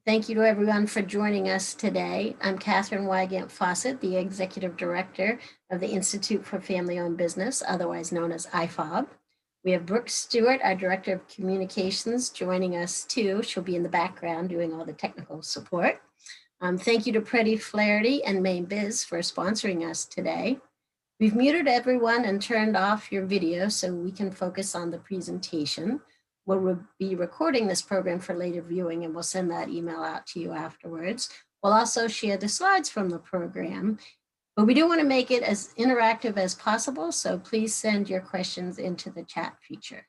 Thank you to everyone for joining us today. I'm Catherine Wygant Fawcett, the Executive Director of the Institute for Family-Owned Business, otherwise known as IFOB. We have Brooke Stewart, our Director of Communications, joining us too. She'll be in the background doing all the technical support. Thank you to PretiFlaherty and Maine Biz for sponsoring us today. We've muted everyone and turned off your video so we can focus on the presentation. We'll be recording this program for later viewing, and we'll send that email out to you afterwards. We'll also share the slides from the program, but we do want to make it as interactive as possible, so please send your questions into the chat feature.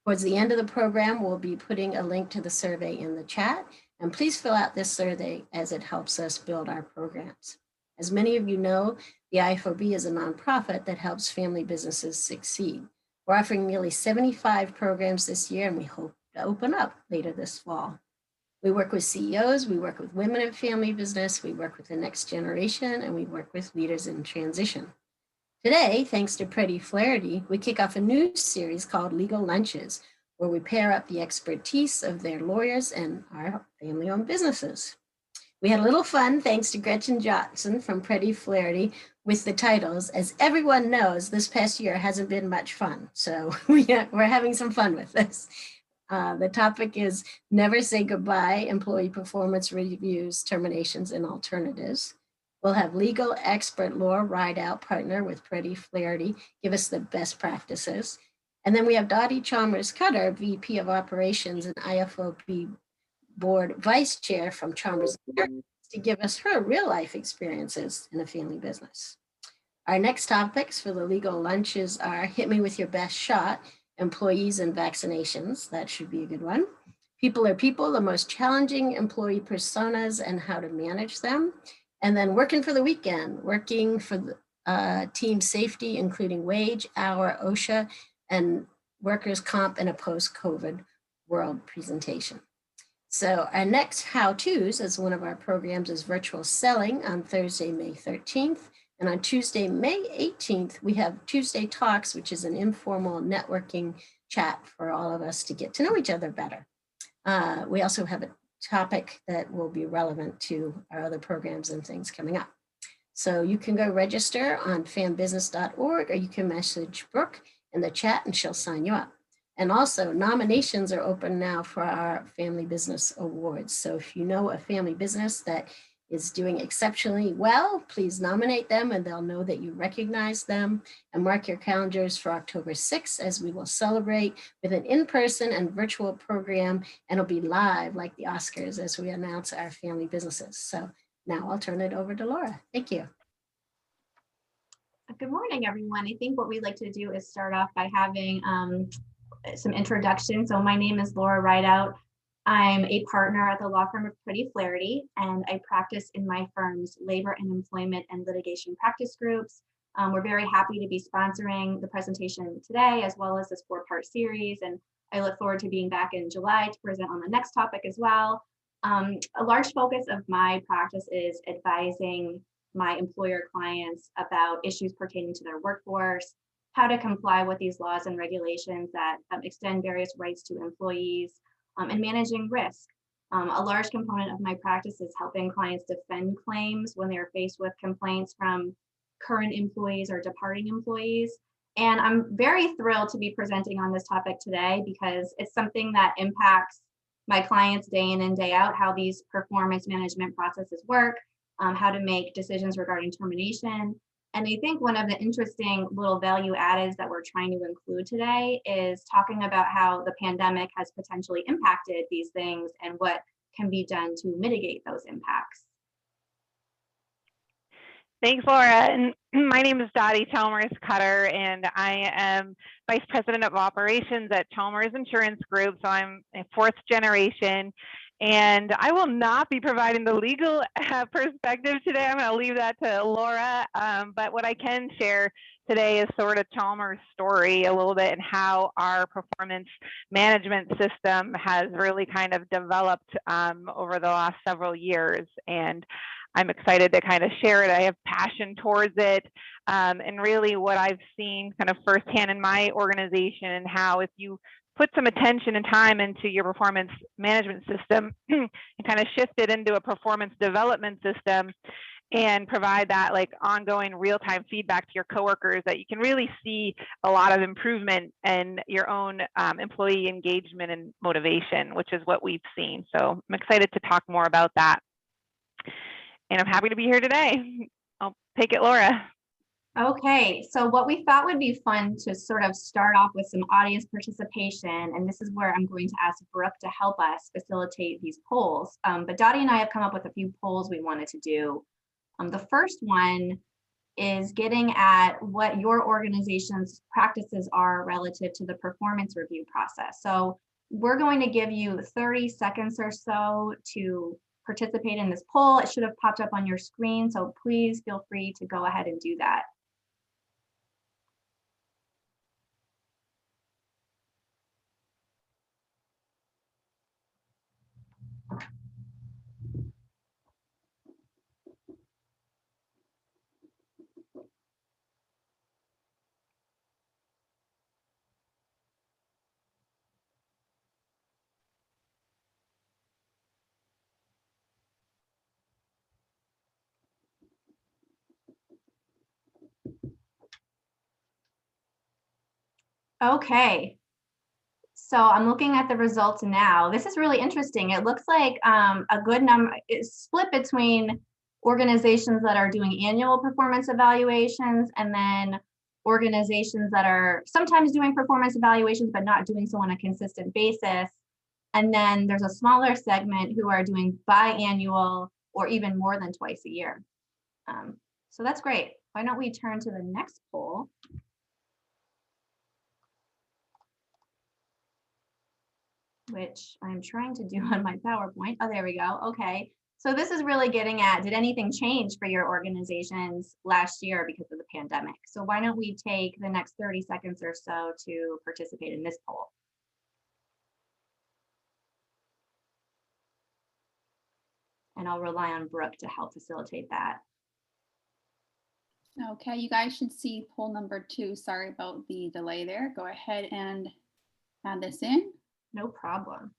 Towards the end of the program, we'll be putting a link to the survey in the chat, and please fill out this survey as it helps us build our programs. As many of you know, the IFOB is a nonprofit that helps family businesses succeed. We're offering nearly 75 programs this year, and we hope to open up later this fall. We work with CEOs, we work with women in family business, we work with the next generation, and we work with leaders in transition. Today, thanks to PretiFlaherty, we kick off a new series called Legal Lunches, where we pair up the expertise of their lawyers and our family-owned businesses. We had a little fun thanks to Gretchen Johnson from PretiFlaherty with the titles. As everyone knows, this past year hasn't been much fun, so we're having some fun with this. The topic is Never Say Goodbye, Employee Performance Reviews, Terminations, and Alternatives. We'll have legal expert Laura Rideout, partner with PretiFlaherty, give us the best practices. And then we have Dottie Chalmers Cutter, VP of Operations and IFOB Board Vice Chair from Chalmers, to give us her real life experiences in a family business. Our next topics for the legal lunches are Hit Me With Your Best Shot, Employees and Vaccinations. That should be a good one. People Are People, the most challenging employee personas and how to manage them. And then Working for the Weekend, working for the, team safety, including wage, hour, OSHA, and workers' comp in a post-COVID world presentation. So our next how-tos as one of our programs is virtual selling on Thursday, May 13th. And on Tuesday, May 18th, we have Tuesday Talks, which is an informal networking chat for all of us to get to know each other better. We also have a topic that will be relevant to our other programs and things coming up. So you can go register on fambusiness.org, or you can message Brooke in the chat and she'll sign you up. And also nominations are open now for our Family Business Awards. So if you know a family business that is doing exceptionally well, please nominate them and they'll know that you recognize them. And mark your calendars for October 6th as we will celebrate with an in-person and virtual program, and it'll be live like the Oscars as we announce our family businesses. So now I'll turn it over to Laura. Thank you. Good morning, everyone. I think what we'd like to do is start off by having some introduction. So my name is Laura Rideout. I'm a partner at the law firm of PretiFlaherty, and I practice in my firm's labor and employment and litigation practice groups. We're very happy to be sponsoring the presentation today, as well as this 4-part series. And I look forward to being back in July to present on the next topic as well. A large focus of my practice is advising my employer clients about issues pertaining to their workforce, how to comply with these laws and regulations that extend various rights to employees, and managing risk. A large component of my practice is helping clients defend claims when they're faced with complaints from current employees or departing employees. And I'm very thrilled to be presenting on this topic today because it's something that impacts my clients day in and day out, how these performance management processes work, how to make decisions regarding termination. And I think one of the interesting little value addeds that we're trying to include today is talking about how the pandemic has potentially impacted these things and what can be done to mitigate those impacts. Thanks, Laura. And my name is Dottie Chalmers Cutter, and I am Vice President of Operations at Chalmers Insurance Group. So I'm a 4th generation. And I will not be providing the legal perspective today. I'm going to leave that to Laura. But what I can share today is sort of Chalmers' story a little bit and how our performance management system has really kind of developed over the last several years. And I'm excited to kind of share it. I have passion towards it. And really what I've seen kind of firsthand in my organization, and how if you put some attention and time into your performance management system and kind of shift it into a performance development system and provide that like ongoing real-time feedback to your coworkers, that you can really see a lot of improvement in your own employee engagement and motivation, which is what we've seen. So I'm excited to talk more about that. And I'm happy to be here today. I'll take it, Laura. Okay, so what we thought would be fun to sort of start off with some audience participation, and this is where I'm going to ask Brooke to help us facilitate these polls. But Dottie and I have come up with a few polls we wanted to do. The first one is getting at what your organization's practices are relative to the performance review process. So we're going to give you 30 seconds or so to participate in this poll. It should have popped up on your screen, so please feel free to go ahead and do that. Okay, so I'm looking at the results now. This is really interesting. It looks like a good number is split between organizations that are doing annual performance evaluations and then organizations that are sometimes doing performance evaluations but not doing so on a consistent basis. And then there's a smaller segment who are doing biannual or even more than twice a year. So that's great. Why don't we turn to the next poll? Which I'm trying to do on my PowerPoint. Oh, there we go. Okay. So this is really getting at, did anything change for your organizations last year because of the pandemic? So why don't we take the next 30 seconds or so to participate in this poll? And I'll rely on Brooke to help facilitate that. Okay, you guys should see poll number 2. Sorry about the delay there. Go ahead and add this in. No problem.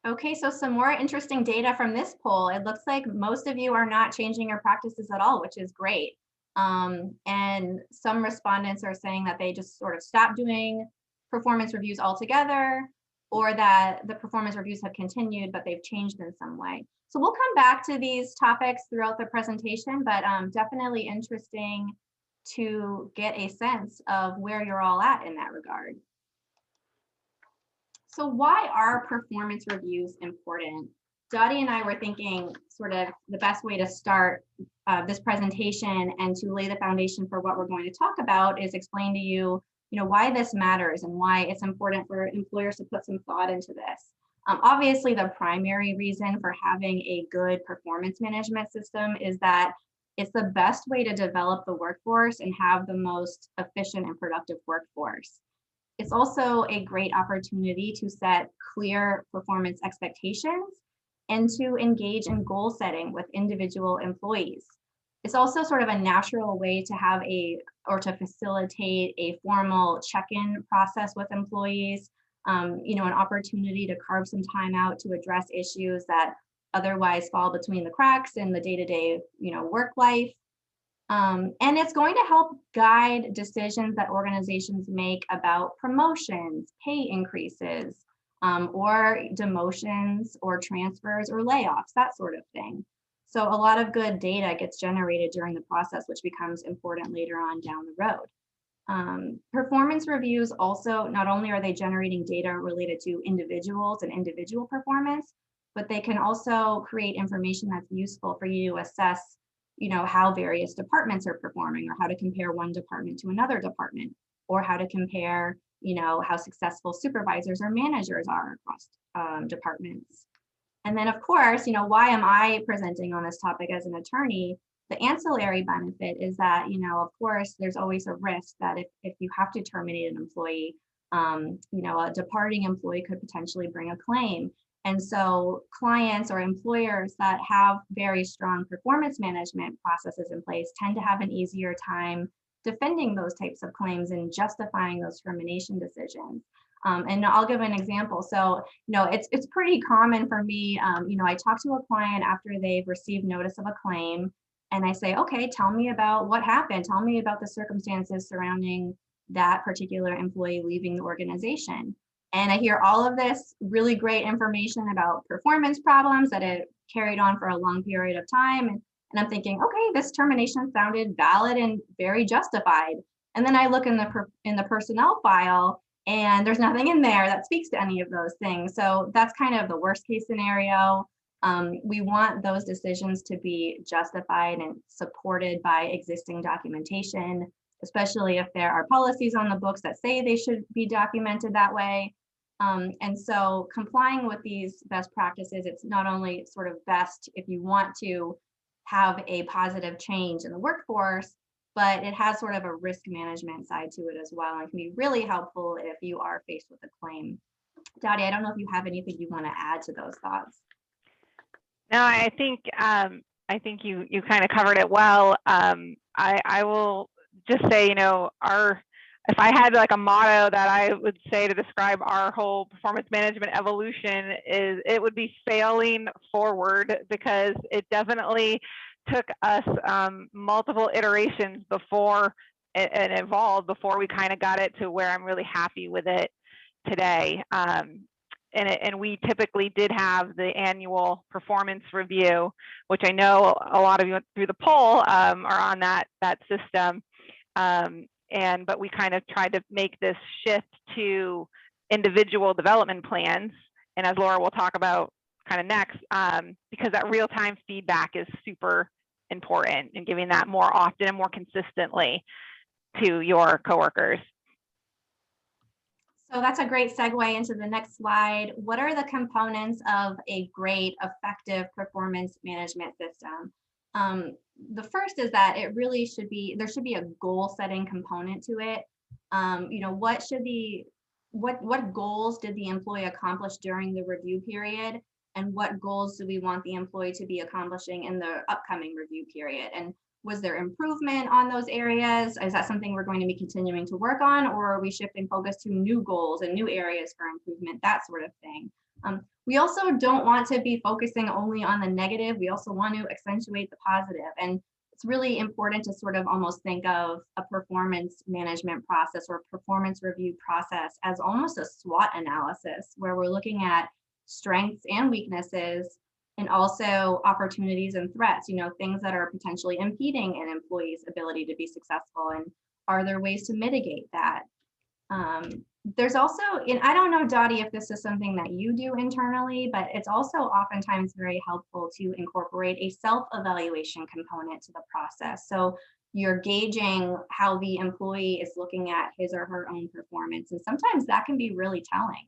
Okay, so some more interesting data from this poll. It looks like most of you are not changing your practices at all, which is great. And some respondents are saying that they just sort of stopped doing performance reviews altogether, or that the performance reviews have continued, but they've changed in some way. So we'll come back to these topics throughout the presentation, but definitely interesting to get a sense of where you're all at in that regard. So why are performance reviews important? Dottie and I were thinking sort of the best way to start this presentation and to lay the foundation for what we're going to talk about is explain to you, why this matters and why it's important for employers to put some thought into this. Obviously, the primary reason for having a good performance management system is that it's the best way to develop the workforce and have the most efficient and productive workforce. It's also a great opportunity to set clear performance expectations and to engage in goal setting with individual employees. It's also sort of a natural way to have to facilitate a formal check-in process with employees, an opportunity to carve some time out to address issues that otherwise fall between the cracks in the day-to-day, work life. And it's going to help guide decisions that organizations make about promotions, pay increases, or demotions or transfers or layoffs, that sort of thing. So a lot of good data gets generated during the process, which becomes important later on down the road. Performance reviews also, not only are they generating data related to individuals and individual performance, but they can also create information that's useful for you to assess how various departments are performing, or how to compare one department to another department, or how to compare, how successful supervisors or managers are across departments. And then of course, why am I presenting on this topic as an attorney? The ancillary benefit is that, of course, there's always a risk that if you have to terminate an employee, a departing employee could potentially bring a claim. And so clients or employers that have very strong performance management processes in place tend to have an easier time defending those types of claims and justifying those termination decisions. And I'll give an example. So, it's pretty common for me, I talk to a client after they've received notice of a claim, and I say, okay, tell me about what happened. Tell me about the circumstances surrounding that particular employee leaving the organization. And I hear all of this really great information about performance problems that it carried on for a long period of time. And I'm thinking, okay, this termination sounded valid and very justified. And then I look in the personnel file, and there's nothing in there that speaks to any of those things. So that's kind of the worst case scenario. We want those decisions to be justified and supported by existing documentation, especially if there are policies on the books that say they should be documented that way. And so complying with these best practices, it's not only sort of best if you want to have a positive change in the workforce, but it has sort of a risk management side to it as well, and can be really helpful if you are faced with a claim. Dottie, I don't know if you have anything you want to add to those thoughts. No, I think you kind of covered it well. I will just say, if I had like a motto that I would say to describe our whole performance management evolution, it would be failing forward, because it definitely took us multiple iterations before it evolved, before we kind of got it to where I'm really happy with it today. And we typically did have the annual performance review, which I know a lot of you through the poll are on that system. But we kind of tried to make this shift to individual development plans. And as Laura will talk about kind of next, because that real-time feedback is super important, and giving that more often and more consistently to your coworkers. So that's a great segue into the next slide. What are the components of a great, effective performance management system? The first is that there should be a goal setting component to it. What goals did the employee accomplish during the review period? And what goals do we want the employee to be accomplishing in the upcoming review period? And was there improvement on those areas? Is that something we're going to be continuing to work on, or are we shifting focus to new goals and new areas for improvement, that sort of thing? We also don't want to be focusing only on the negative. We also want to accentuate the positive. And it's really important to sort of almost think of a performance management process or performance review process as almost a SWOT analysis, where we're looking at strengths and weaknesses, and also opportunities and threats, things that are potentially impeding an employee's ability to be successful, and are there ways to mitigate that? There's also, and I don't know, Dottie, if this is something that you do internally, but it's also oftentimes very helpful to incorporate a self-evaluation component to the process. So you're gauging how the employee is looking at his or her own performance, and sometimes that can be really telling.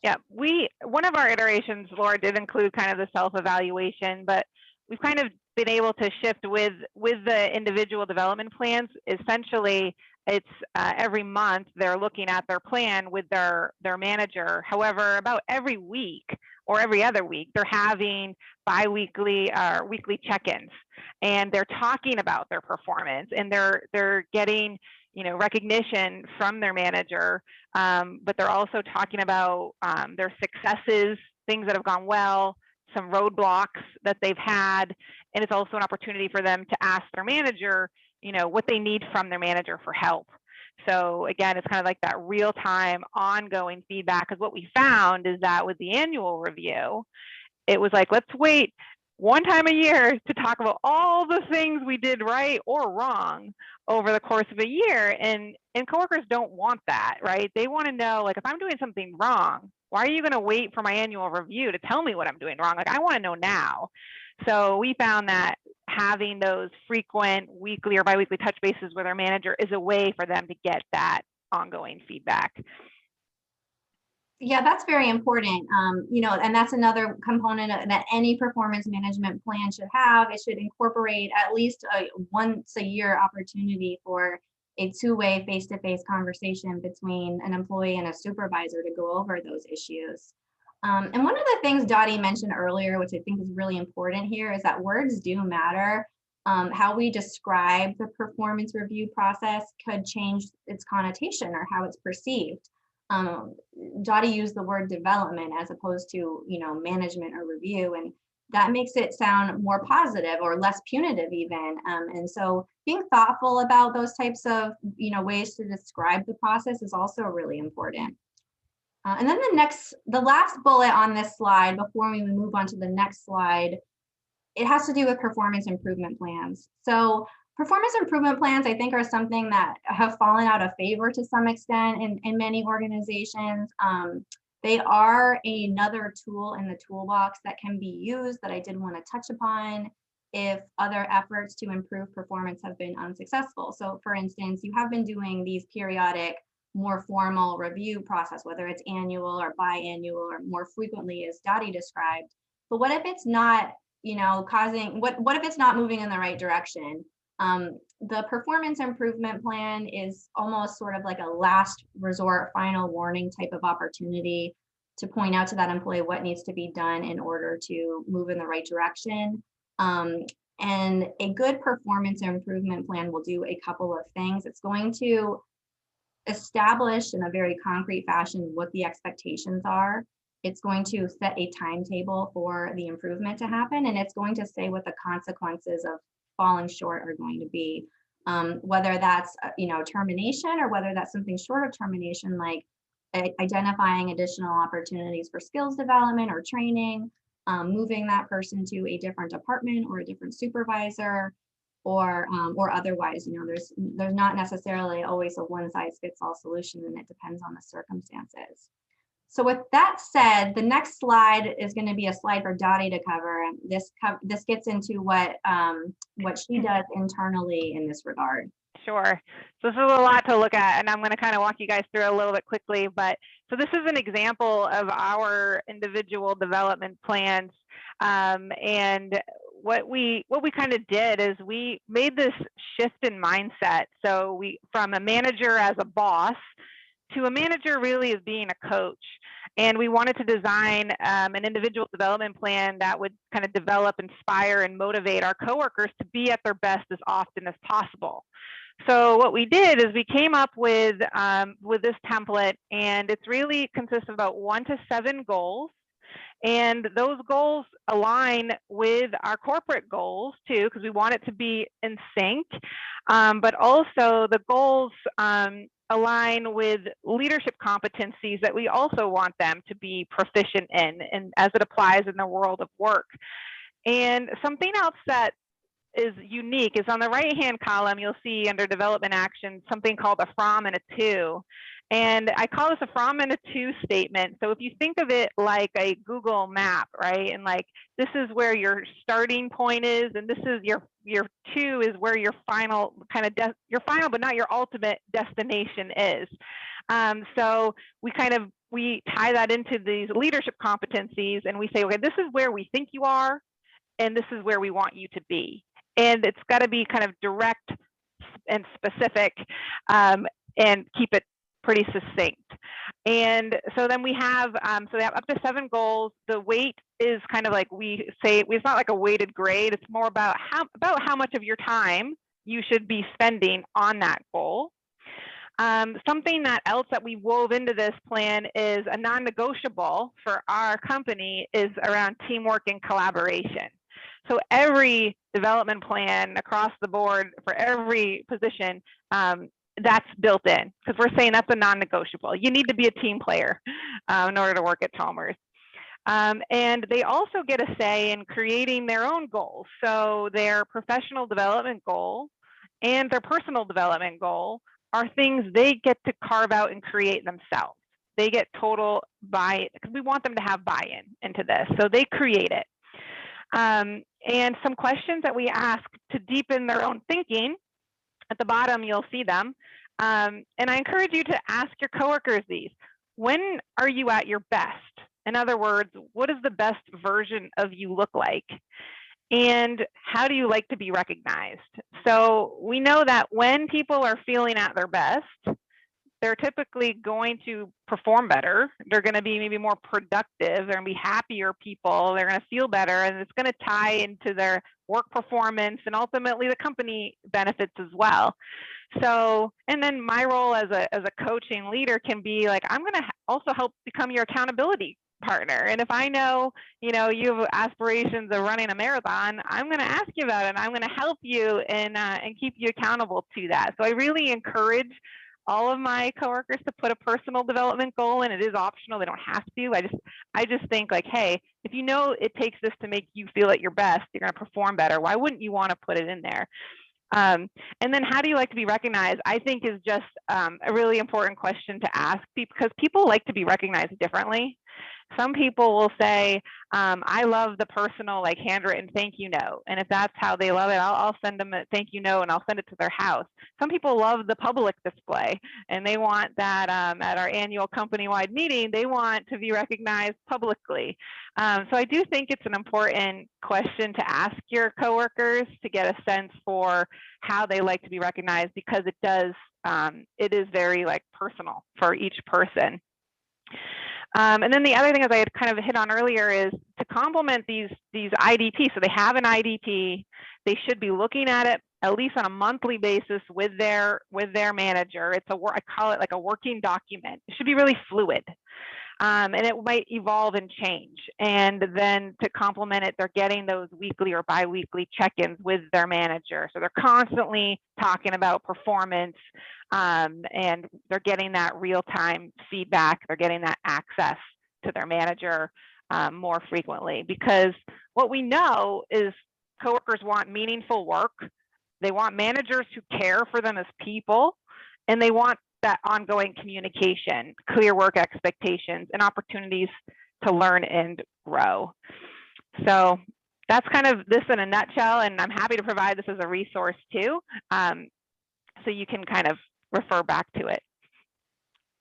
Yeah, one of our iterations, Laura, did include kind of the self-evaluation, but we've kind of been able to shift with the individual development plans. Essentially, it's every month they're looking at their plan with their manager. However, about every week or every other week, they're having bi-weekly or weekly check-ins, and they're talking about their performance, and they're getting recognition from their manager, but they're also talking about their successes, things that have gone well, some roadblocks that they've had, and it's also an opportunity for them to ask their manager, what they need from their manager for help. So again, it's kind of like that real-time ongoing feedback, because what we found is that with the annual review, it was like, let's wait one time a year to talk about all the things we did right or wrong over the course of a year. And coworkers don't want that, right? They want to know, like, if I'm doing something wrong, why are you going to wait for my annual review to tell me what I'm doing wrong? Like, I want to know now. So we found that having those frequent weekly or biweekly touch bases with our manager is a way for them to get that ongoing feedback. Yeah, that's very important. And that's another component that any performance management plan should have. It should incorporate at least a once a year opportunity for a two-way face-to-face conversation between an employee and a supervisor to go over those issues. And one of the things Dottie mentioned earlier, which I think is really important here, is that words do matter. How we describe the performance review process could change its connotation or how it's perceived. Dottie used the word development as opposed to, management or review, and that makes it sound more positive or less punitive even. And so being thoughtful about those types of, ways to describe the process is also really important. And then the last bullet on this slide, before we move on to the next slide, it has to do with performance improvement plans. So performance improvement plans, I think, are something that have fallen out of favor to some extent in many organizations. They are another tool in the toolbox that can be used that I did want to touch upon if other efforts to improve performance have been unsuccessful. So for instance, you have been doing these periodic, more formal review process, whether it's annual or biannual or more frequently as Dottie described. But what if it's not, what if it's not moving in the right direction? The performance improvement plan is almost sort of like a last resort, final warning type of opportunity to point out to that employee what needs to be done in order to move in the right direction. And a good performance improvement plan will do a couple of things. It's going to establish in a very concrete fashion what the expectations are. It's going to set a timetable for the improvement to happen, and it's going to say what the consequences of falling short are going to be, whether that's termination or whether that's something short of termination, like identifying additional opportunities for skills development or training, moving that person to a different department or a different supervisor, or otherwise. There's not necessarily always a one-size-fits-all solution, and it depends on the circumstances. So with that said, the next slide is going to be a slide for Dottie to cover. And this gets into what she does internally in this regard. Sure. So this is a lot to look at, and I'm going to kind of walk you guys through a little bit quickly. But so this is an example of our individual development plans, and what we kind of did is we made this shift in mindset. So we, from a manager as a boss to a manager really as being a coach. And we wanted to design an individual development plan that would kind of develop, inspire, and motivate our coworkers to be at their best as often as possible. So what we did is we came up with this template, and it's really consists of about 1 to 7 goals. And those goals align with our corporate goals too, because we want it to be in sync. But also the goals align with leadership competencies that we also want them to be proficient in, and as it applies in the world of work. And something else that is unique is on the right-hand column, you'll see under development action, something called a from and a to. And I call this a from and a to statement. So if you think of it like a Google map, right? And like, this is where your starting point is, and this is your to is where your final kind of, your final, but not your ultimate destination is. So we tie that into these leadership competencies, and we say, okay, this is where we think you are, and this is where we want you to be. And it's got to be kind of direct and specific, and keep it pretty succinct. And so then we have, so they have up to 7 goals. The weight is kind of like, we say, it's not like a weighted grade. It's more about how much of your time you should be spending on that goal. Something else that we wove into this plan is a non-negotiable for our company is around teamwork and collaboration. So every development plan across the board for every position, that's built in, because we're saying that's a non-negotiable. You need to be a team player in order to work at Chalmers. And they also get a say in creating their own goals. So their professional development goal and their personal development goal are things they get to carve out and create themselves. They get total buy-in, because we want them to have buy-in into this. So they create it. And some questions that we ask to deepen their own thinking, at the bottom you'll see them. And I encourage you to ask your coworkers these. when are you at your best? In other words, what does the best version of you look like? And how do you like to be recognized? So we know that when people are feeling at their best, they're typically going to perform better. They're going to be maybe more productive. They're going to be happier people. They're going to feel better, and it's going to tie into their work performance and ultimately the company benefits as well. So, and then my role as a coaching leader can be like, I'm going to also help become your accountability partner. And if I know, you have aspirations of running a marathon, I'm going to ask you about it. And I'm going to help you and keep you accountable to that. So I really encourage all of my coworkers to put a personal development goal in. It is optional. They don't have to. I just think like, hey, if you know it takes this to make you feel at your best, you're going to perform better. Why wouldn't you want to put it in there? And then how do you like to be recognized? I think is just a really important question to ask because people like to be recognized differently. Some people will say, I love the personal, like handwritten thank you note. And if that's how they love it, I'll send them a thank you note and I'll send it to their house. Some people love the public display and they want that at our annual company-wide meeting, they want to be recognized publicly. So I do think it's an important question to ask your coworkers to get a sense for how they like to be recognized because it is very like personal for each person. And then the other thing, as I had kind of hit on earlier, is to complement these IDPs. So they have an IDP. They should be looking at it at least on a monthly basis with their manager. I call it like a working document. It should be really fluid. And it might evolve and change. And then to complement it, they're getting those weekly or biweekly check-ins with their manager. So they're constantly talking about performance and they're getting that real-time feedback. They're getting that access to their manager more frequently because what we know is coworkers want meaningful work. They want managers who care for them as people, and they want that ongoing communication, clear work expectations, and opportunities to learn and grow. So that's kind of this in a nutshell, and I'm happy to provide this as a resource too, so you can kind of refer back to it.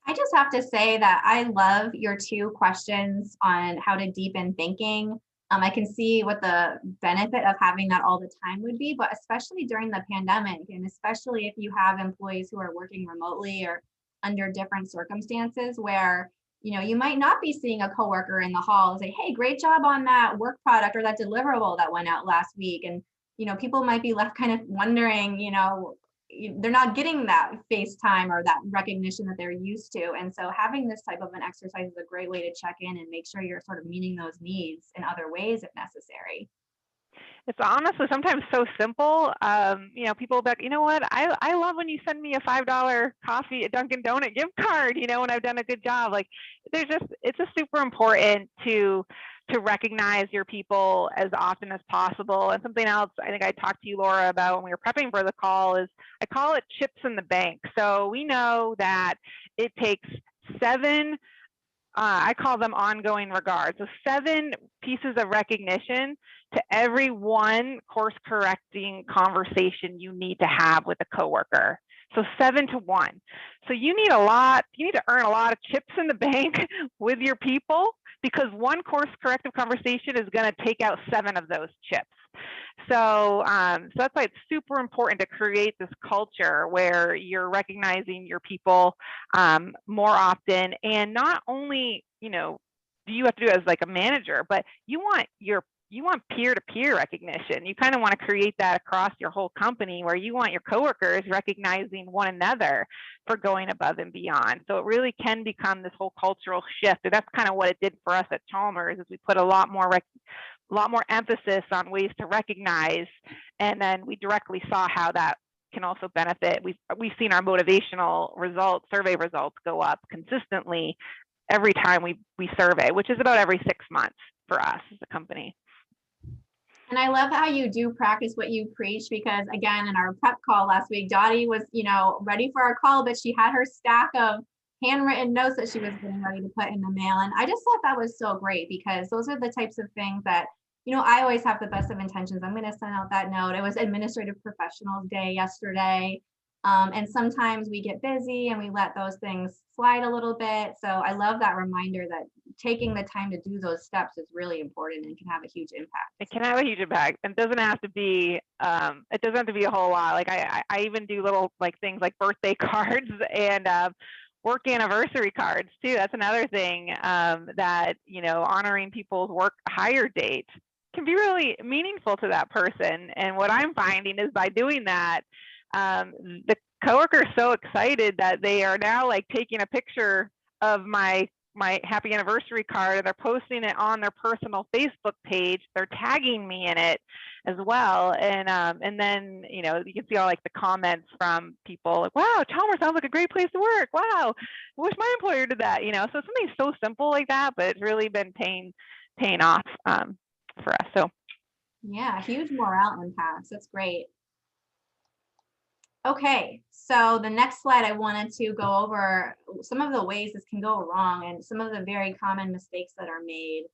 I just have to say that I love your 2 questions on how to deepen thinking. I can see what the benefit of having that all the time would be, but especially during the pandemic, and especially if you have employees who are working remotely or under different circumstances where, you might not be seeing a coworker in the hall and say, hey, great job on that work product or that deliverable that went out last week. And, people might be left kind of wondering, they're not getting that FaceTime or that recognition that they're used to. And so having this type of an exercise is a great way to check in and make sure you're sort of meeting those needs in other ways if necessary. It's honestly sometimes so simple. People will be like, you know what? I love when you send me a $5 coffee, a Dunkin' Donut gift card, when I've done a good job. Like it's just super important to recognize your people as often as possible. And something else I think I talked to you, Laura, about when we were prepping for the call is I call it chips in the bank. So we know that it takes 7, I call them ongoing regards. So 7 pieces of recognition to every one course correcting conversation you need to have with a coworker. So 7 to 1. So you need to earn a lot of chips in the bank with your people because one course corrective conversation is going to take out 7 of those chips. So that's why it's super important to create this culture where you're recognizing your people more often. And not only, do you have to do it as like a manager, but you want peer-to-peer recognition. You kind of want to create that across your whole company where you want your coworkers recognizing one another for going above and beyond. So it really can become this whole cultural shift. And that's kind of what it did for us at Chalmers is we put a lot more emphasis on ways to recognize. And then we directly saw how that can also benefit. We've seen our motivational results, survey results go up consistently every time we survey, which is about every 6 months for us as a company. And I love how you do practice what you preach because again, in our prep call last week, Dottie was, ready for our call, but she had her stack of handwritten notes that she was getting ready to put in the mail. And I just thought that was so great because those are the types of things that, I always have the best of intentions. I'm going to send out that note. It was Administrative Professionals Day yesterday. And sometimes we get busy and we let those things slide a little bit. So I love that reminder that taking the time to do those steps is really important and can have a huge impact. It can have a huge impact, and doesn't have to be. It doesn't have to be a whole lot. Like I even do little like things like birthday cards and work anniversary cards too. That's another thing that honoring people's work hire date can be really meaningful to that person. And what I'm finding is by doing that, the coworker is so excited that they are now like taking a picture of my happy anniversary card and they're posting it on their personal Facebook page. They're tagging me in it as well. And then, you can see all like the comments from people like, wow, Chalmers sounds like a great place to work. Wow, I wish my employer did that, So something so simple like that, but it's really been paying off for us. So yeah, huge morale impacts. That's great. Okay, so the next slide, I wanted to go over some of the ways this can go wrong and some of the very common mistakes that are made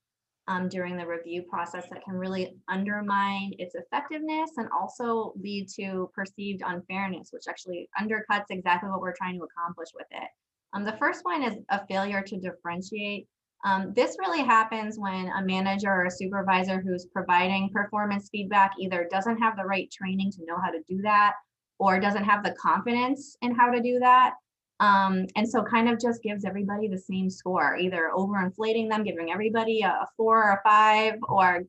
during the review process that can really undermine its effectiveness and also lead to perceived unfairness, which actually undercuts exactly what we're trying to accomplish with it. The first one is a failure to differentiate. This really happens when a manager or a supervisor who's providing performance feedback either doesn't have the right training to know how to do that, or doesn't have the confidence in how to do that. And so kind of just gives everybody the same score, either overinflating them, giving everybody a 4 or a 5, or,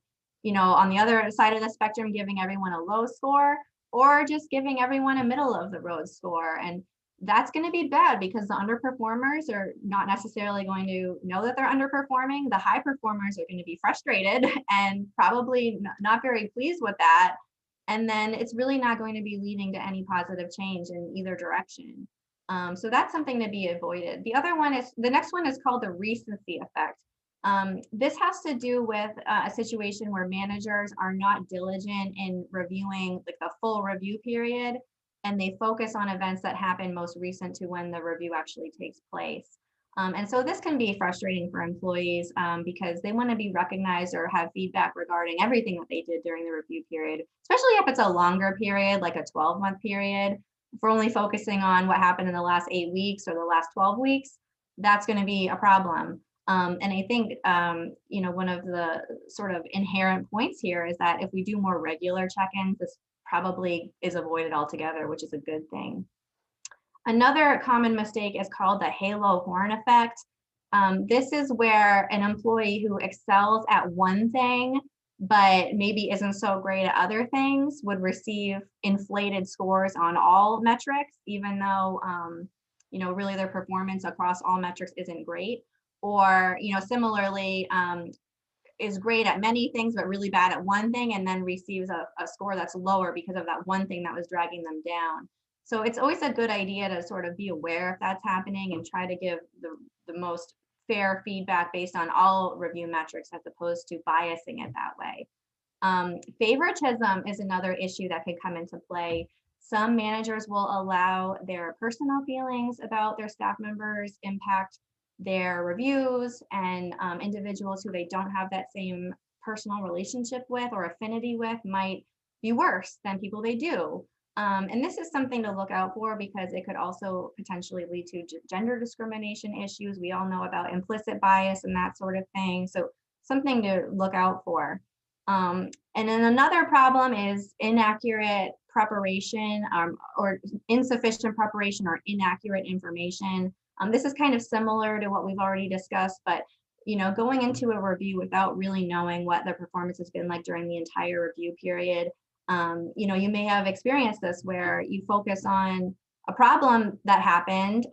on the other side of the spectrum, giving everyone a low score, or just giving everyone a middle of the road score. And that's going to be bad because the underperformers are not necessarily going to know that they're underperforming. The high performers are going to be frustrated and probably not very pleased with that. And then it's really not going to be leading to any positive change in either direction. So that's something to be avoided. The next one is called the recency effect. This has to do with a situation where managers are not diligent in reviewing like the full review period, and they focus on events that happen most recent to when the review actually takes place. And so this can be frustrating for employees because they want to be recognized or have feedback regarding everything that they did during the review period, especially if it's a longer period, like a 12-month period. If we're only focusing on what happened in the last 8 weeks or the last 12 weeks, that's going to be a problem. And I think, one of the sort of inherent points here is that if we do more regular check-ins, this probably is avoided altogether, which is a good thing. Another common mistake is called the halo horn effect. This is where an employee who excels at one thing, but maybe isn't so great at other things, would receive inflated scores on all metrics, even though, really their performance across all metrics isn't great. Or, similarly, is great at many things, but really bad at one thing, and then receives a score that's lower because of that one thing that was dragging them down. So it's always a good idea to sort of be aware if that's happening and try to give the most fair feedback based on all review metrics as opposed to biasing it that way. Favoritism is another issue that could come into play. Some managers will allow their personal feelings about their staff members impact their reviews, and individuals who they don't have that same personal relationship with or affinity with might be worse than people they do. And this is something to look out for because it could also potentially lead to gender discrimination issues. We all know about implicit bias and that sort of thing. So something to look out for. And then another problem is inaccurate preparation or insufficient preparation or inaccurate information. This is kind of similar to what we've already discussed, but going into a review without really knowing what the performance has been like during the entire review period. You may have experienced this where you focus on a problem that happened,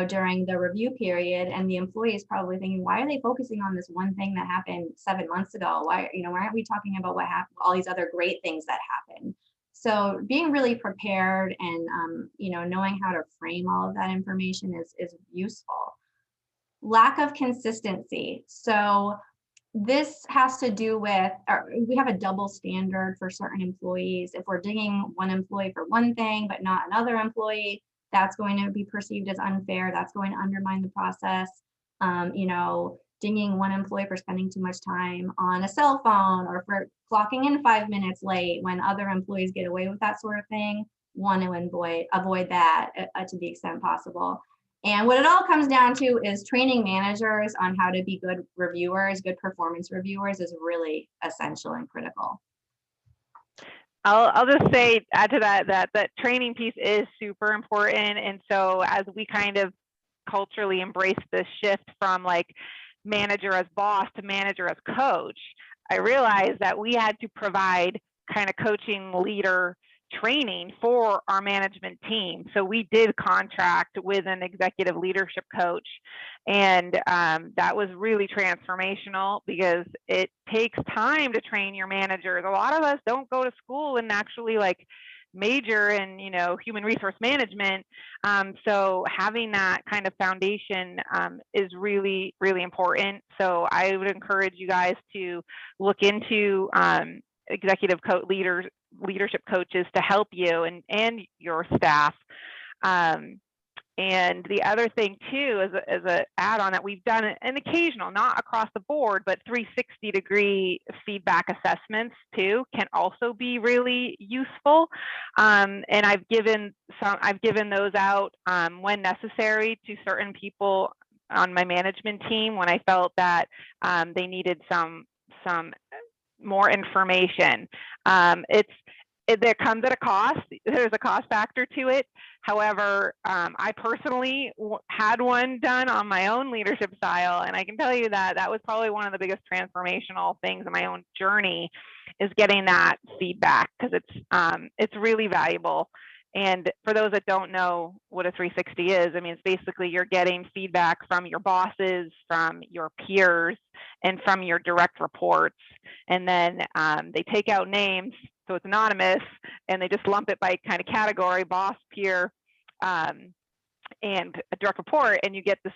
during the review period, and the employee is probably thinking, why are they focusing on this one thing that happened 7 months ago? Why aren't we talking about what happened, all these other great things that happened? So being really prepared and, knowing how to frame all of that information is useful. Lack of consistency. So this has to do with, we have a double standard for certain employees. If we're dinging one employee for one thing, but not another employee, that's going to be perceived as unfair. That's going to undermine the process. Dinging one employee for spending too much time on a cell phone or for clocking in 5 minutes late when other employees get away with that sort of thing, want to avoid that to the extent possible. And what it all comes down to is training managers on how to be good reviewers, good performance reviewers is really essential and critical. I'll just say, add to that training piece is super important. And so as we kind of culturally embrace this shift from like manager as boss to manager as coach, I realized that we had to provide kind of coaching leader training for our management team. So we did contract with an executive leadership coach, and that was really transformational because it takes time to train your managers. A lot of us don't go to school and actually like major in, you know, human resource management. So having that kind of foundation is really, really important. So I would encourage you guys to look into executive leadership coaches to help you and your staff. And the other thing too, as a add-on that we've done an occasional, not across the board, but 360-degree feedback assessments too can also be really useful. And I've given those out when necessary to certain people on my management team when I felt that they needed some more information. There comes at a cost. There's a cost factor to it. However, I personally had one done on my own leadership style, and I can tell you that that was probably one of the biggest transformational things in my own journey is getting that feedback, because it's really valuable. And for those that don't know what a 360 is, I mean, it's basically you're getting feedback from your bosses, from your peers, and from your direct reports. And then they take out names, so it's anonymous, and they just lump it by kind of category, boss, peer, and a direct report, and you get this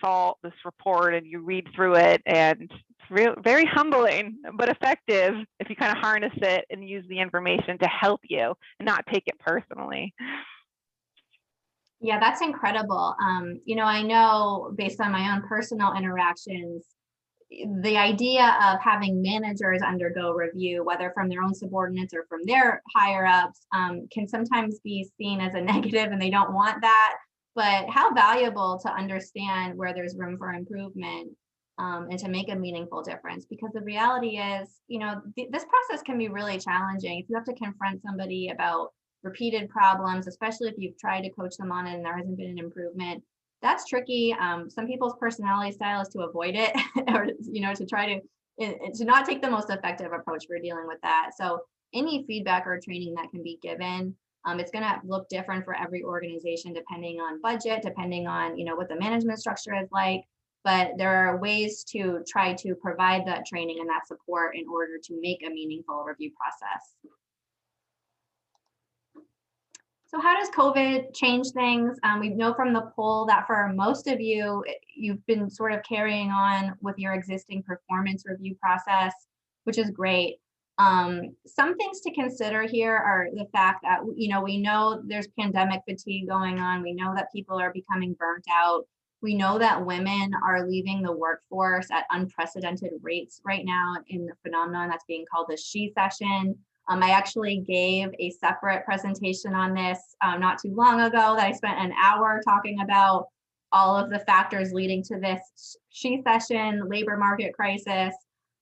report, and you read through it, and it's very humbling, but effective if you kind of harness it and use the information to help you and not take it personally. Yeah, that's incredible. You know, I know based on my own personal interactions, the idea of having managers undergo review, whether from their own subordinates or from their higher ups, can sometimes be seen as a negative, and they don't want that. But how valuable to understand where there's room for improvement and to make a meaningful difference. Because the reality is, you know, this process can be really challenging. If you have to confront somebody about repeated problems, especially if you've tried to coach them on it and there hasn't been an improvement, that's tricky. Some people's personality style is to avoid it or, you know, to try to not take the most effective approach for dealing with that. So any feedback or training that can be given, it's going to look different for every organization, depending on budget, depending on, you know, what the management structure is like. But there are ways to try to provide that training and that support in order to make a meaningful review process. So how does COVID change things? We know from the poll that for most of you, you've been sort of carrying on with your existing performance review process, which is great. Some things to consider here are the fact that, you know, we know there's pandemic fatigue going on. We know that people are becoming burnt out. We know that women are leaving the workforce at unprecedented rates right now in the phenomenon that's being called the she session. I actually gave a separate presentation on this not too long ago that I spent an hour talking about all of the factors leading to this she session, labor market crisis.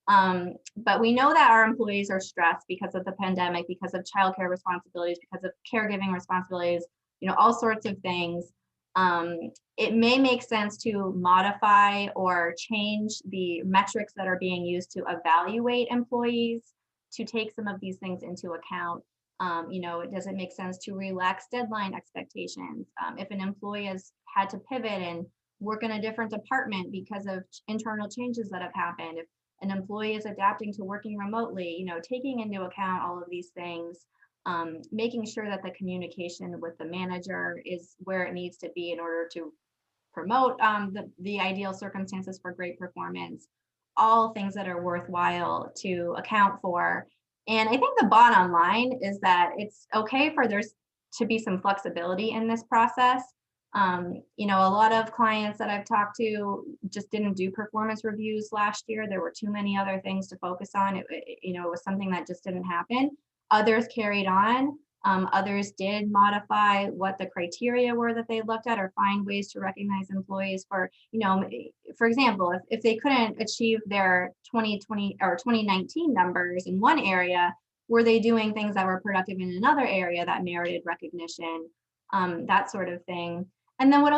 But we know that our employees are stressed because of the pandemic, because of childcare responsibilities, because of caregiving responsibilities, you know, all sorts of things. It may make sense to modify or change the metrics that are being used to evaluate employees to take some of these things into account. You know, does it make sense to relax deadline expectations? If an employee has had to pivot and work in a different department because of internal changes that have happened, if an employee is adapting to working remotely, you know, taking into account all of these things, making sure that the communication with the manager is where it needs to be in order to promote the ideal circumstances for great performance, all things that are worthwhile to account for. And I think the bottom line is that it's okay for there to be some flexibility in this process. You know, a lot of clients that I've talked to just didn't do performance reviews last year. There were too many other things to focus on. You know, it was something that just didn't happen. Others carried on. Others did modify what the criteria were that they looked at, or find ways to recognize employees for, for example, if they couldn't achieve their 2020 or 2019 numbers in one area, were they doing things that were productive in another area that merited recognition, that sort of thing. And then what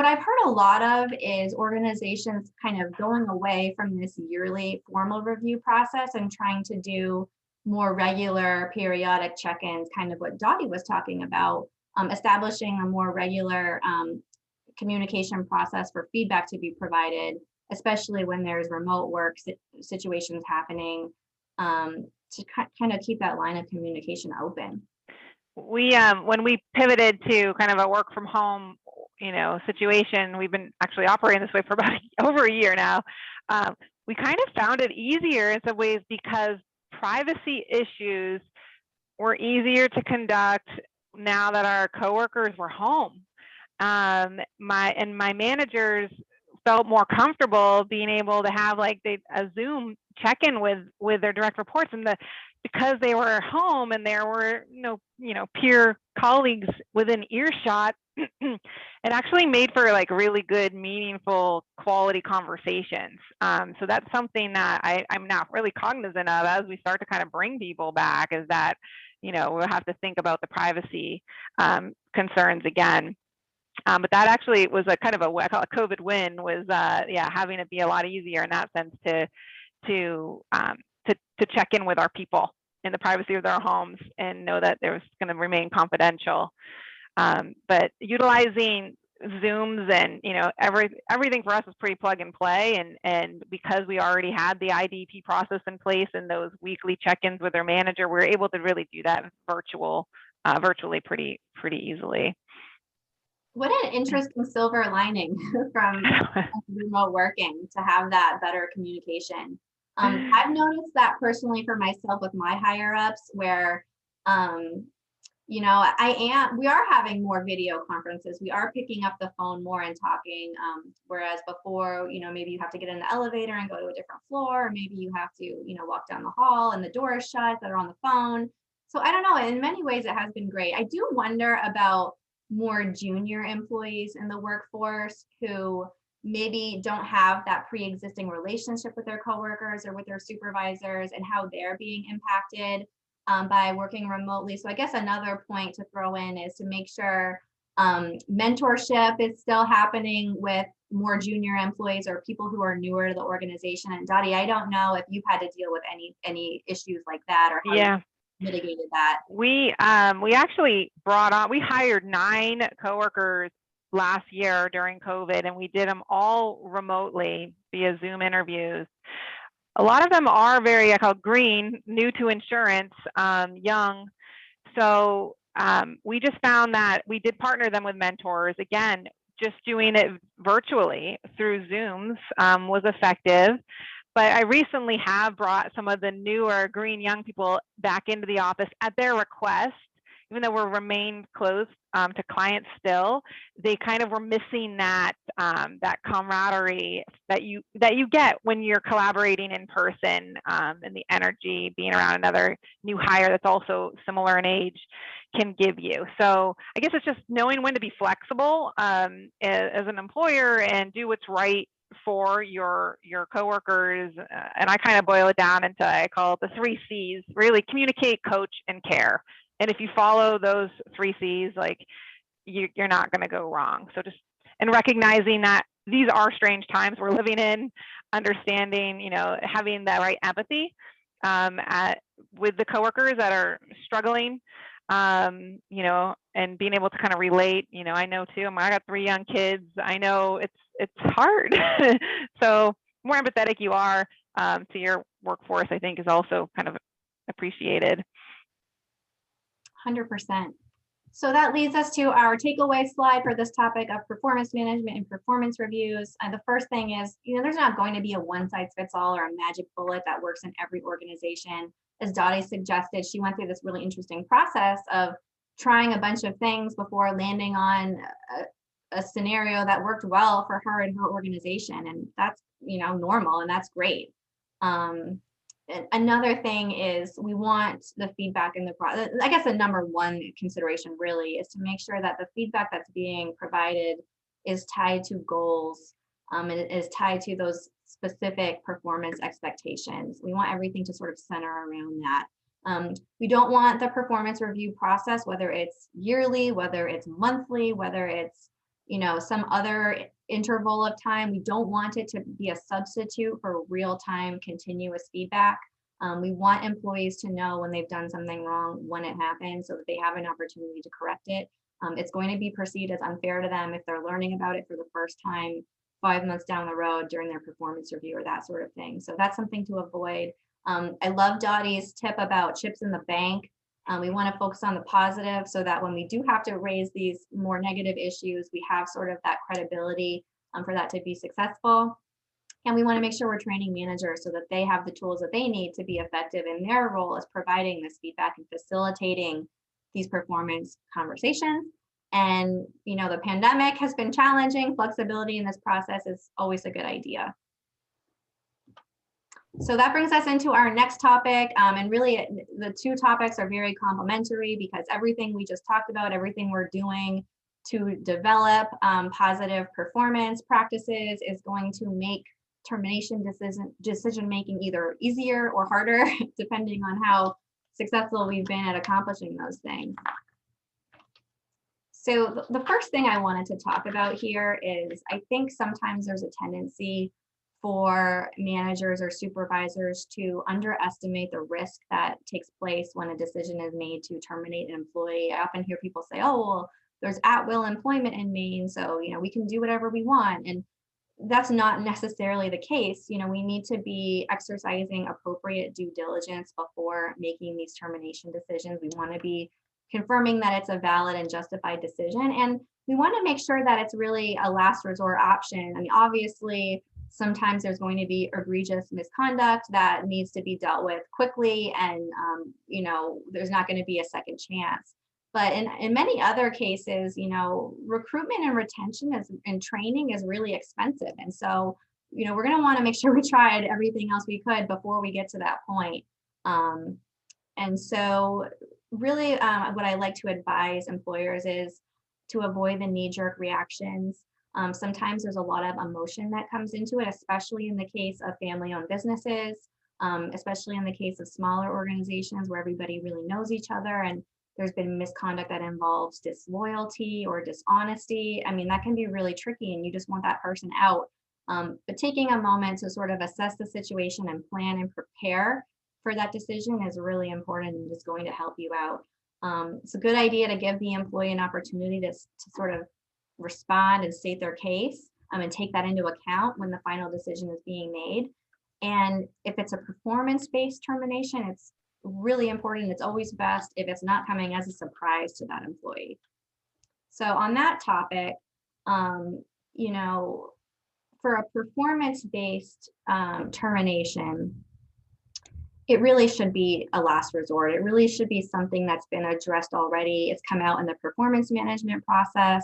I've heard a lot of is organizations kind of going away from this yearly formal review process and trying to do more regular periodic check-ins, kind of what Dottie was talking about, establishing a more regular communication process for feedback to be provided, especially when there's remote work situations happening, to kind of keep that line of communication open. We when we pivoted to kind of a work from home situation, we've been actually operating this way for about over a year now. We kind of found it easier in some ways because privacy issues were easier to conduct now that our coworkers were home. My managers felt more comfortable being able to have like a Zoom check-in with their direct reports, and because they were home and there were no peer colleagues within earshot, it actually made for like really good, meaningful, quality conversations. So that's something that I'm now really cognizant of as we start to kind of bring people back, is that we'll have to think about the privacy concerns again. But that actually was a kind of what I call a COVID win, was having it be a lot easier in that sense to check in with our people in the privacy of their homes and know that they're going to remain confidential. But utilizing Zooms and everything for us is pretty plug and play, and because we already had the IDP process in place and those weekly check-ins with their manager, we're able to really do that virtually pretty easily. What an interesting silver lining from remote working, to have that better communication. I've noticed that personally for myself with my higher ups, where we are having more video conferences. We are picking up the phone more and talking, whereas before, maybe you have to get in the elevator and go to a different floor, or maybe you have to walk down the hall and the door is shut, that are on the phone. So I don't know, in many ways it has been great. I do wonder about more junior employees in the workforce who maybe don't have that pre-existing relationship with their coworkers or with their supervisors, and how they're being impacted by working remotely. So I guess another point to throw in is to make sure mentorship is still happening with more junior employees or people who are newer to the organization. And Dottie, I don't know if you've had to deal with any issues like that, or how you mitigated that. We actually we hired 9 coworkers last year during COVID, and we did them all remotely via Zoom interviews. A lot of them are very, I call green, new to insurance, young. So we just found that we did partner them with mentors. Again, just doing it virtually through Zooms was effective. But I recently have brought some of the newer green young people back into the office at their request, even though we're remained closed to clients still. They kind of were missing that that camaraderie that you get when you're collaborating in person, and the energy being around another new hire that's also similar in age can give you. So I guess it's just knowing when to be flexible as an employer and do what's right for your coworkers, and I kind of boil it down into, I call it the 3 C's, really: communicate, coach, and care. And if you follow those 3 C's, like you're not going to go wrong. So just, and recognizing that these are strange times we're living in, understanding, having that right empathy with the coworkers that are struggling, and being able to kind of relate. I know too, I got 3 young kids. I know it's hard. So more empathetic you are to your workforce, I think, is also kind of appreciated. 100%. So that leads us to our takeaway slide for this topic of performance management and performance reviews. And the first thing is, there's not going to be a one-size-fits-all or a magic bullet that works in every organization. As Dottie suggested, she went through this really interesting process of trying a bunch of things before landing on a scenario that worked well for her and her organization. And that's, normal, and that's great. another thing is we want the feedback in the process. I guess the number one consideration really is to make sure that the feedback that's being provided is tied to goals, and it is tied to those specific performance expectations. We want everything to sort of center around that. We don't want the performance review process, whether it's yearly, whether it's monthly, whether it's, you know, some other interval of time. We don't want it to be a substitute for real-time continuous feedback. We want employees to know when they've done something wrong, when it happens, so that they have an opportunity to correct it. It's going to be perceived as unfair to them if they're learning about it for the first time 5 months down the road during their performance review or that sort of thing. So that's something to avoid. I love Dottie's tip about chips in the bank. We want to focus on the positive so that when we do have to raise these more negative issues, we have sort of that credibility for that to be successful. And we want to make sure we're training managers so that they have the tools that they need to be effective in their role as providing this feedback and facilitating these performance conversations. And, you know, the pandemic has been challenging. Flexibility in this process is always a good idea. So that brings us into our next topic. And really the two topics are very complementary because everything we just talked about, everything we're doing to develop positive performance practices is going to make termination decision making either easier or harder, depending on how successful we've been at accomplishing those things. So the first thing I wanted to talk about here is I think sometimes there's a tendency for managers or supervisors to underestimate the risk that takes place when a decision is made to terminate an employee. I often hear people say, oh, well, there's at-will employment in Maine, so, you know, we can do whatever we want. And that's not necessarily the case. You know, we need to be exercising appropriate due diligence before making these termination decisions. We want to be confirming that it's a valid and justified decision. And we want to make sure that it's really a last resort option. I mean, obviously, sometimes there's going to be egregious misconduct that needs to be dealt with quickly, and you know, there's not going to be a second chance. But in many other cases, you know, recruitment and retention and training is really expensive. And so, you know, we're going to want to make sure we tried everything else we could before we get to that point. And so really what I like to advise employers is to avoid the knee-jerk reactions. Sometimes there's a lot of emotion that comes into it, especially in the case of family-owned businesses, especially in the case of smaller organizations where everybody really knows each other and there's been misconduct that involves disloyalty or dishonesty. I mean, that can be really tricky and you just want that person out. But taking a moment to sort of assess the situation and plan and prepare for that decision is really important and is going to help you out. It's a good idea to give the employee an opportunity to sort of respond and state their case and take that into account when the final decision is being made. And if it's a performance-based termination, it's really important. It's always best if it's not coming as a surprise to that employee. So on that topic, you know, for a performance-based termination, it really should be a last resort. It really should be something that's been addressed already. It's come out in the performance management process.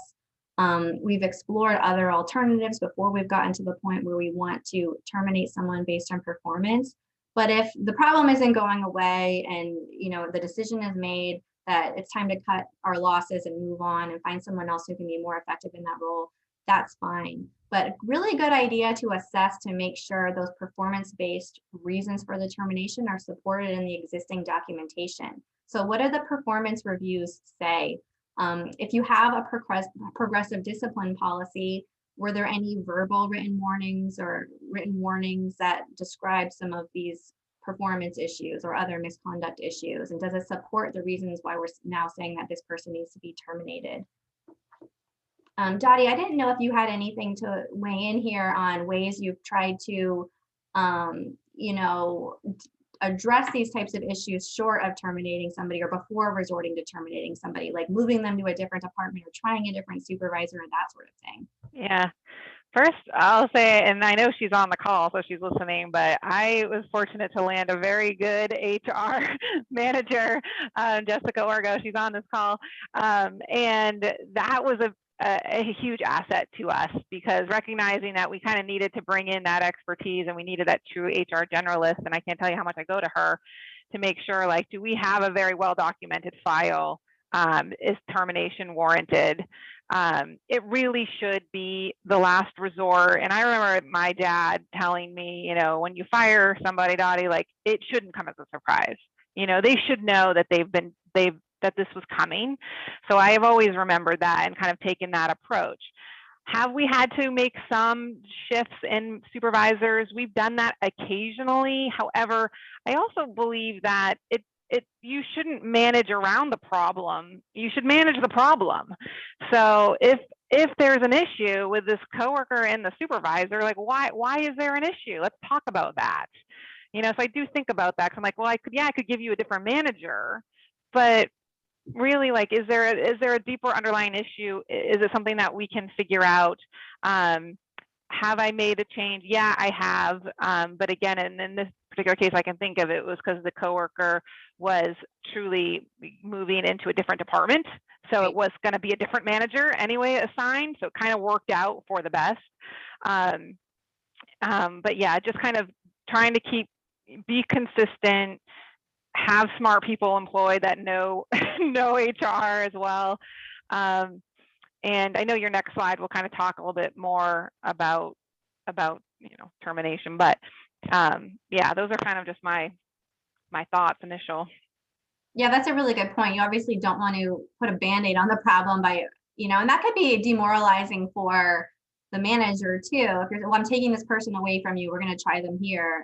We've explored other alternatives before we've gotten to the point where we want to terminate someone based on performance. But if the problem isn't going away and, you know, the decision is made that it's time to cut our losses and move on and find someone else who can be more effective in that role, that's fine. But really good idea to assess to make sure those performance-based reasons for the termination are supported in the existing documentation. So what do the performance reviews say? If you have a progressive discipline policy, were there any verbal written warnings or written warnings that describe some of these performance issues or other misconduct issues? And does it support the reasons why we're now saying that this person needs to be terminated? Dottie, I didn't know if you had anything to weigh in here on ways you've tried to, you know, address these types of issues short of terminating somebody or before resorting to terminating somebody, like moving them to a different department or trying a different supervisor or that sort of thing. Yeah. First, I'll say, and I know she's on the call, so she's listening, but I was fortunate to land a very good HR manager, Jessica Orgo. She's on this call. And that was a huge asset to us, because recognizing that we kind of needed to bring in that expertise and we needed that true HR generalist. And I can't tell you how much I go to her to make sure, like, do we have a very well documented file? Is termination warranted? It really should be the last resort. And I remember my dad telling me, you know, when you fire somebody, Dottie, like, it shouldn't come as a surprise. You know, they should know that that this was coming. So I have always remembered that and kind of taken that approach. Have we had to make some shifts in supervisors? We've done that occasionally. However, I also believe that you shouldn't manage around the problem. You should manage the problem. So if there's an issue with this coworker and the supervisor, like, why is there an issue? Let's talk about that. You know, so I do think about that. 'Cause I'm like, well, I could give you a different manager, but really, like, is there a deeper underlying issue? Is it something that we can figure out? Have I made a change? Yeah, I have. But again, in this particular case, I can think of it was because the coworker was truly moving into a different department. So it was going to be a different manager anyway assigned. So it kind of worked out for the best. But yeah, just kind of trying to be consistent, have smart people employed that know HR as well. And I know your next slide will kind of talk a little bit more about termination, but yeah, those are kind of just my thoughts initial. Yeah, that's a really good point. You obviously don't want to put a Band-Aid on the problem by, and that could be demoralizing for the manager too. If you're, well, I'm taking this person away from you, we're going to try them here.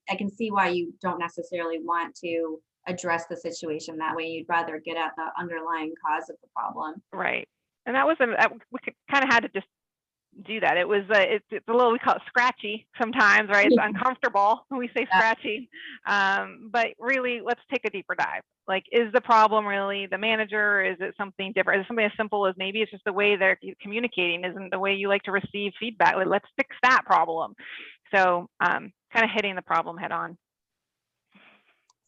I can see why you don't necessarily want to address the situation that way. You'd rather get at the underlying cause of the problem. Right. And that was we kind of had to just do that. It was it's a little, we call it scratchy sometimes, right? It's uncomfortable when we say scratchy, but really, let's take a deeper dive. Like, is the problem really the manager? Is it something different? Is it something as simple as maybe it's just the way they're communicating isn't the way you like to receive feedback? Let's fix that problem. So kind of hitting the problem head on.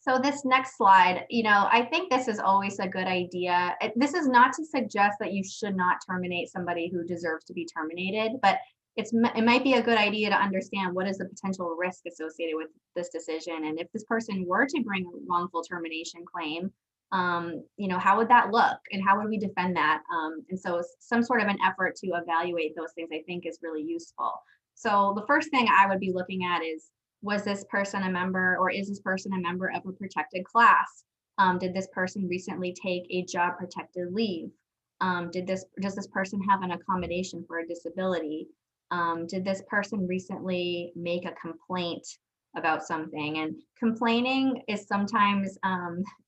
So this next slide, I think this is always a good idea. This is not to suggest that you should not terminate somebody who deserves to be terminated, but it might be a good idea to understand what is the potential risk associated with this decision. And if this person were to bring a wrongful termination claim, how would that look and how would we defend that? And so some sort of an effort to evaluate those things, I think, is really useful. So the first thing I would be looking at is, was this person a member, or is this person a member of a protected class? Did this person recently take a job protected leave? Does this person have an accommodation for a disability? Did this person recently make a complaint about something? And complaining is sometimes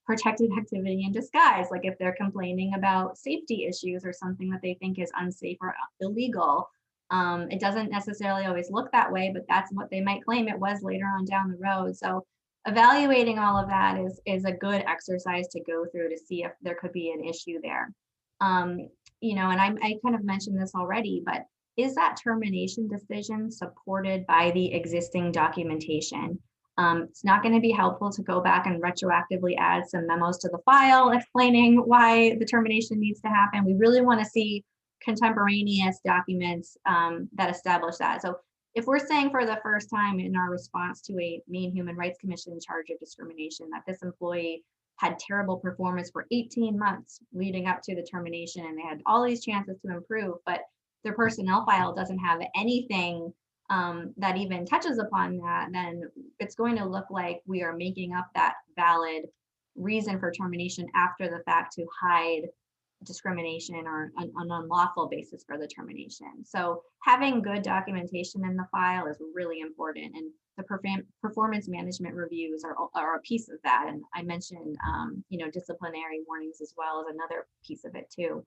protected activity in disguise. Like if they're complaining about safety issues or something that they think is unsafe or illegal. It doesn't necessarily always look that way, but that's what they might claim it was later on down the road. So evaluating all of that is a good exercise to go through to see if there could be an issue there. And I kind of mentioned this already, but is that termination decision supported by the existing documentation? It's not going to be helpful to go back and retroactively add some memos to the file explaining why the termination needs to happen. We really want to see contemporaneous documents that establish that. So if we're saying for the first time in our response to a Maine Human Rights Commission charge of discrimination that this employee had terrible performance for 18 months leading up to the termination and they had all these chances to improve, but their personnel file doesn't have anything that even touches upon that, then it's going to look like we are making up that valid reason for termination after the fact to hide discrimination or an unlawful basis for the termination. So having good documentation in the file is really important, and the performance management reviews are a piece of that. And I mentioned, disciplinary warnings as well as another piece of it too.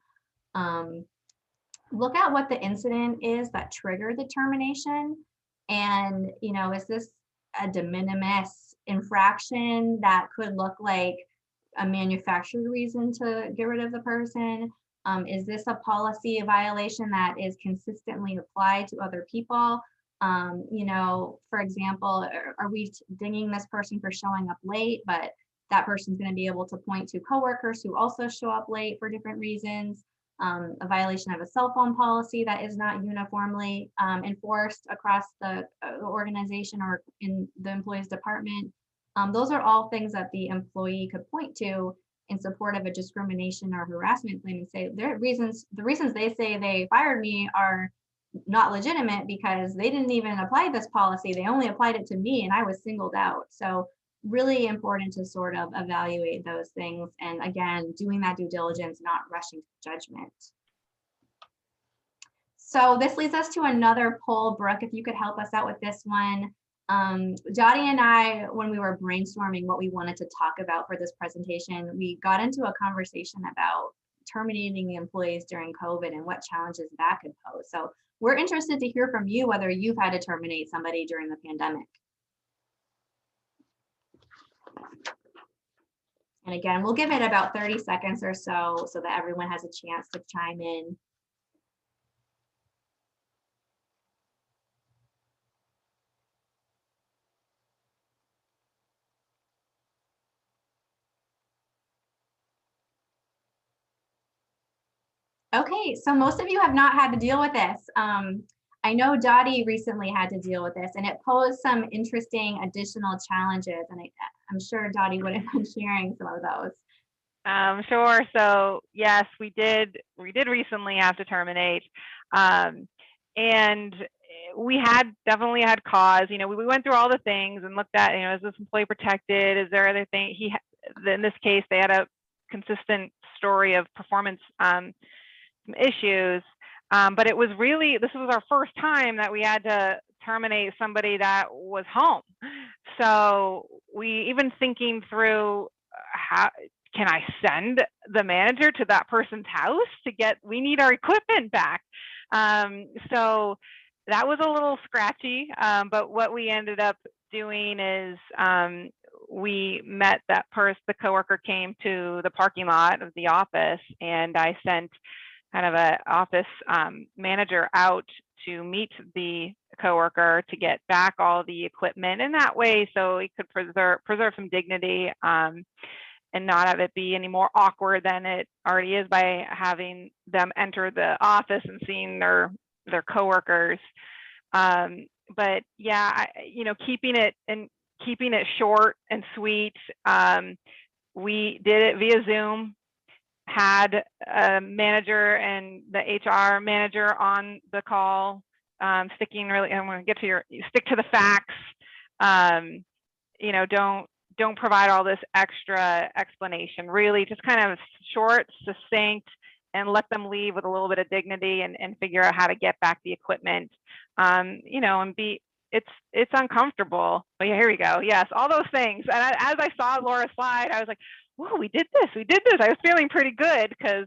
Look at what the incident is that triggered the termination, and is this a de minimis infraction that could look like a manufactured reason to get rid of the person? Is this a policy violation that is consistently applied to other people? For example, are we dinging this person for showing up late, but that person's going to be able to point to coworkers who also show up late for different reasons? a violation of a cell phone policy that is not uniformly enforced across the organization or in the employee's department. Those are all things that the employee could point to in support of a discrimination or harassment claim and say the reasons they say they fired me are not legitimate because they didn't even apply this policy. They only applied it to me and I was singled out. So really important to sort of evaluate those things. And again, doing that due diligence, not rushing to judgment. So this leads us to another poll. Brooke, if you could help us out with this one. Dottie and I, when we were brainstorming what we wanted to talk about for this presentation, we got into a conversation about terminating the employees during COVID and what challenges that could pose. So we're interested to hear from you whether you've had to terminate somebody during the pandemic. And again, we'll give it about 30 seconds or so that everyone has a chance to chime in. Okay, so most of you have not had to deal with this. I know Dottie recently had to deal with this and it posed some interesting additional challenges. And I'm sure Dottie wouldn't mind sharing some of those. Sure. So yes, we did recently have to terminate. And we definitely had cause. You know, we went through all the things and looked at, you know, is this employee protected? Is there other thing? In this case, they had a consistent story of performance issues. But it was really, this was our first time that we had to terminate somebody that was home. So we even thinking through how can I send the manager to that person's house we need our equipment back. So that was a little scratchy, but what we ended up doing is we met that the coworker came to the parking lot of the office and I sent kind of an office manager out to meet the coworker to get back all the equipment in that way so it could preserve some dignity and not have it be any more awkward than it already is by having them enter the office and seeing their coworkers. But yeah, you know, keeping it short and sweet. We did it via Zoom, had a manager and the HR manager on the call, sticking really, I'm going to get to stick to the facts. You know, don't provide all this extra explanation, really just kind of short, succinct, and let them leave with a little bit of dignity and figure out how to get back the equipment. You know, and it's uncomfortable, but yeah, here we go. Yes, all those things. And as I saw Laura's slide, I was like, whoa, we did this. I was feeling pretty good because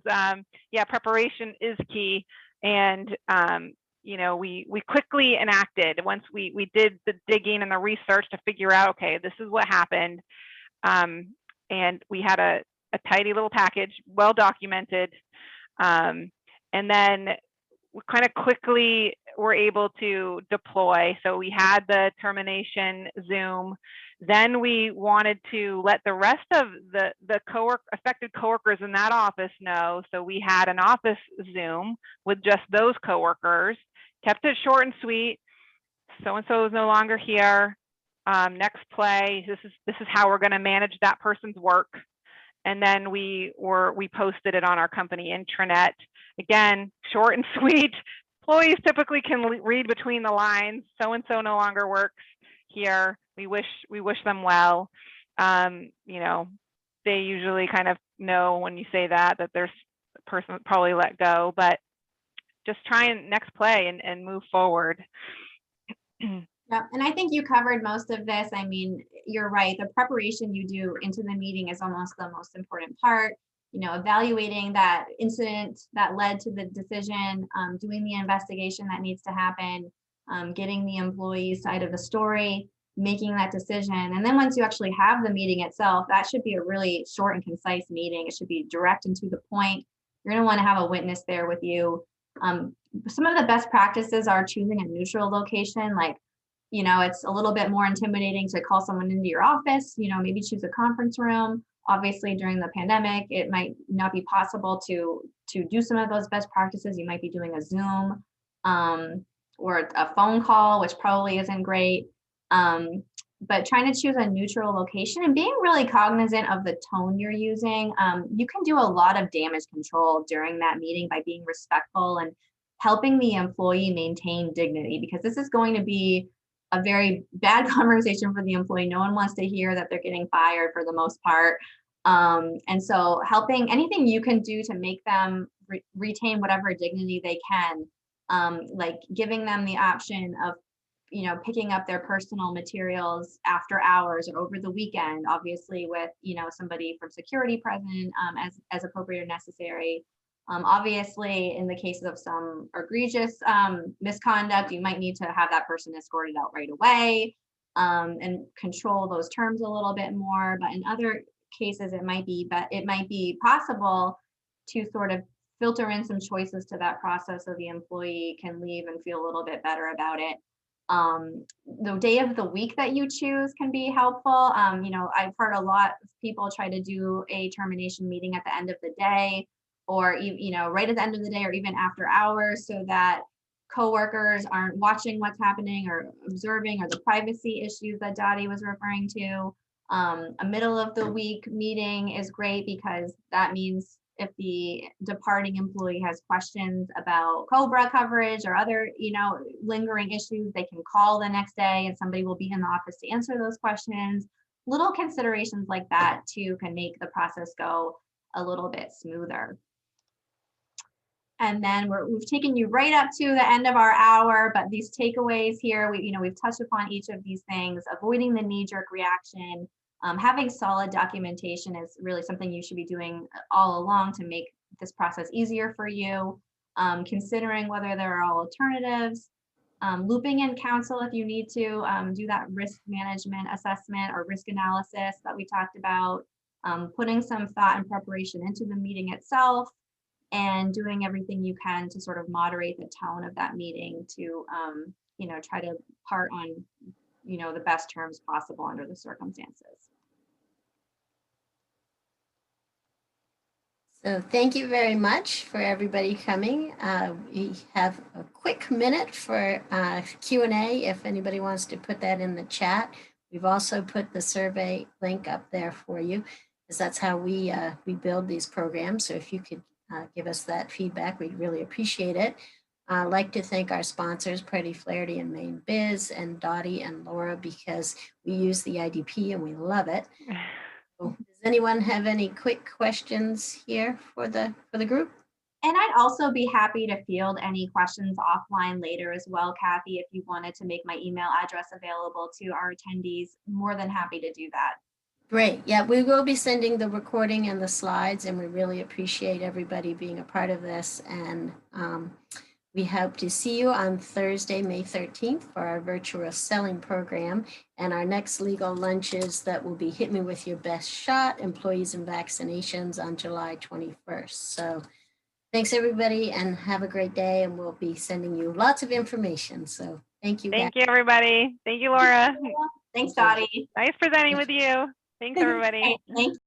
yeah, preparation is key. And you know, we quickly enacted once we did the digging and the research to figure out, okay, this is what happened. And we had a tidy little package, well documented. And then we kind of quickly were able to deploy. So we had the termination Zoom. Then we wanted to let the rest of the affected coworkers in that office know. So we had an office Zoom with just those coworkers, kept it short and sweet. So-and-so is no longer here. Next play, this is how we're going to manage that person's work. And then we posted it on our company intranet. Again, short and sweet. Employees typically can read between the lines. So-and-so no longer works here. We wish them well. You know, they usually kind of know when you say that there's a person probably let go, but just try and next play and move forward. Yeah, and I think you covered most of this. I mean, you're right. The preparation you do into the meeting is almost the most important part. You know, evaluating that incident that led to the decision, doing the investigation that needs to happen, getting the employee's side of the story, making that decision. And then once you actually have the meeting itself, that should be a really short and concise meeting. It should be direct and to the point. You're going to want to have a witness there with you. Some of the best practices are choosing a neutral location. Like, you know, it's a little bit more intimidating to call someone into your office, you know, maybe choose a conference room. Obviously, during the pandemic, it might not be possible to do some of those best practices. You might be doing a Zoom or a phone call, which probably isn't great. But trying to choose a neutral location and being really cognizant of the tone you're using. You can do a lot of damage control during that meeting by being respectful and helping the employee maintain dignity, because this is going to be a very bad conversation for the employee. No one wants to hear that they're getting fired for the most part. And so helping, anything you can do to make them retain whatever dignity they can, like giving them the option of, picking up their personal materials after hours or over the weekend, obviously with, somebody from security present, as appropriate or necessary. Obviously, in the cases of some egregious misconduct, you might need to have that person escorted out right away, and control those terms a little bit more. But in other cases, it might be possible to sort of filter in some choices to that process so the employee can leave and feel a little bit better about it. The day of the week that you choose can be helpful. I've heard a lot of people try to do a termination meeting at the end of the day, or right at the end of the day, or even after hours, so that coworkers aren't watching what's happening or observing, or the privacy issues that Dottie was referring to. A middle of the week meeting is great because that means if the departing employee has questions about COBRA coverage or other, lingering issues, they can call the next day and somebody will be in the office to answer those questions. Little considerations like that too can make the process go a little bit smoother. And then we've taken you right up to the end of our hour, but these takeaways here, we've touched upon each of these things. Avoiding the knee-jerk reaction, having solid documentation is really something you should be doing all along to make this process easier for you. Considering whether there are alternatives, looping in counsel if you need to do that risk management assessment or risk analysis that we talked about, putting some thought and preparation into the meeting itself, and doing everything you can to sort of moderate the tone of that meeting to, try to part on, the best terms possible under the circumstances. So thank you very much for everybody coming. We have a quick minute for Q&A if anybody wants to put that in the chat. We've also put the survey link up there for you, because that's how we build these programs. So if you could give us that feedback, we'd really appreciate it. I'd like to thank our sponsors, PretiFlaherty and Maine Biz, and Dottie and Laura, because we use the IDP and we love it. So, does anyone have any quick questions here for the group? And I'd also be happy to field any questions offline later as well, Kathy, if you wanted to make my email address available to our attendees. More than happy to do that. Great. Yeah, we will be sending the recording and the slides, and we really appreciate everybody being a part of this. And we hope to see you on Thursday, May 13th for our virtual selling program, and our next legal lunches that will be Hit Me With Your Best Shot, Employees and Vaccinations, on July 21st. So thanks everybody, and have a great day, and we'll be sending you lots of information. So thank you. Thank you, everybody. Thank you, Laura. Thanks, Dottie. Nice presenting with you. Thanks, everybody. Thanks.